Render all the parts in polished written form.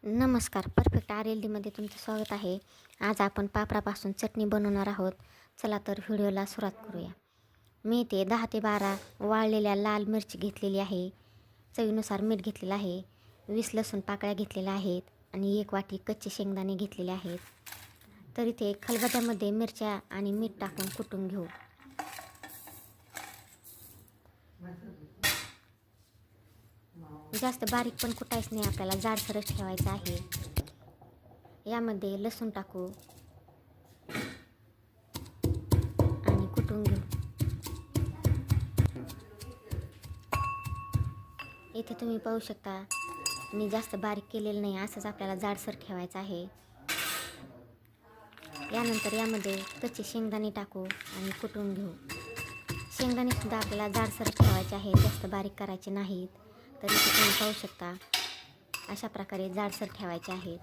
नमस्कार. परफेक्ट RLDमध्ये तुमचं स्वागत आहे. आज आपण पापरापासून चटणी बनवणार आहोत. चला तर व्हिडिओला सुरुवात करूया. मी इथे 10 ते 12 वाळलेल्या लाल मिरची घेतलेली आहे. चवीनुसार मीठ घेतलेलं आहे. 20 लसूण पाकळ्या घेतलेल्या आहेत आणि 1 वाटी कच्चे शेंगदाणे घेतलेले आहेत. तर इथे खलबत्त्यामध्ये मिरच्या आणि मीठ टाकून कुटून घेऊ. जास्त बारीक पण कुटायचं नाही, आपल्याला जाडसरच ठेवायचं आहे. यामध्ये लसूण टाकू आणि कुटून घेऊ. इथे तुम्ही पाहू शकता, मी जास्त बारीक केलेलं नाही, असंच आपल्याला जाडसर ठेवायचं आहे. यानंतर यामध्ये कच्चे शेंगदाणे टाकू आणि कुटून घेऊ. शेंगदाणे सुद्धा आपल्याला जाडसर ठेवायचे आहे, जास्त बारीक करायचे नाहीत. तर इथे तुम्ही पाहू शकता, अशा प्रकारे जाडसर ठेवायचे आहेत.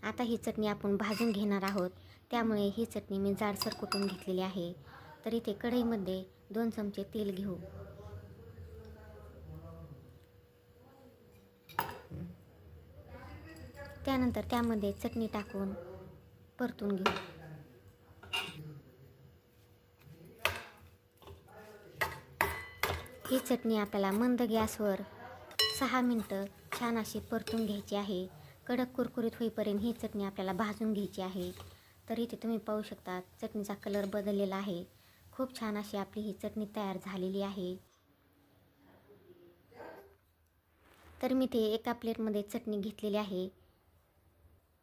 आता ही चटणी आपण भाजून घेणार आहोत, त्यामुळे ही चटणी मी जाडसर कुटून घेतलेली आहे. तर इथे कढईमध्ये 2 चमचे तेल घेऊ. त्यानंतर त्यामध्ये चटणी टाकून परतून घेऊ. ही चटणी आपल्याला मंद गॅसवर 6 मिनटं छान अशी परतून घ्यायची आहे. कडक कुरकुरीत होईपर्यंत ही चटणी आपल्याला भाजून घ्यायची आहे. तर इथे तुम्ही पाहू शकता, चटणीचा कलर बदललेला आहे. खूप छान अशी आपली ही चटणी तयार झालेली आहे. तर मी ते एका प्लेटमध्ये चटणी घेतलेली आहे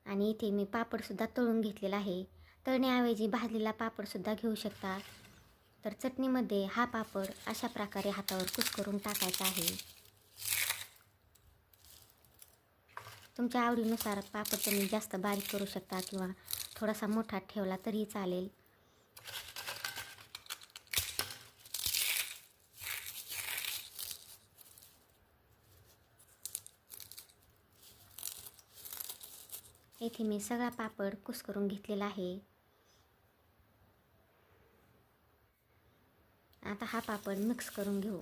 आणि इथे मी पापडसुद्धा तळून घेतलेला आहे. तळण्याऐवजी भाजलेला पापडसुद्धा घेऊ शकता. तर चटणीमध्ये हा पापड अशा प्रकारे हातावर कुस्करून टाकायचा आहे. तुमच्या आवडीनुसार पापड तुम्ही जास्त बारीक करू शकता किंवा थोडासा मोठा ठेवला तरी चालेल. येथे मी सगळा पापड कुस्करून घेतलेला आहे. आता हा पापड मिक्स करून घेऊ.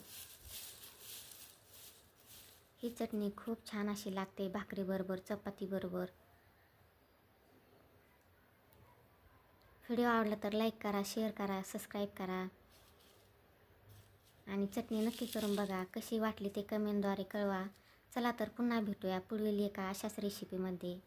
ही चटणी खूप छान अशी लागते भाकरीबरोबर, चपातीबरोबर. व्हिडिओ आवडला तर लाईक करा, शेअर करा, सबस्क्राईब करा आणि चटणी नक्की करून बघा. कशी वाटली ते कमेंटद्वारे कळवा. चला तर पुन्हा भेटूया पुढील एका अशाच रेसिपीमध्ये.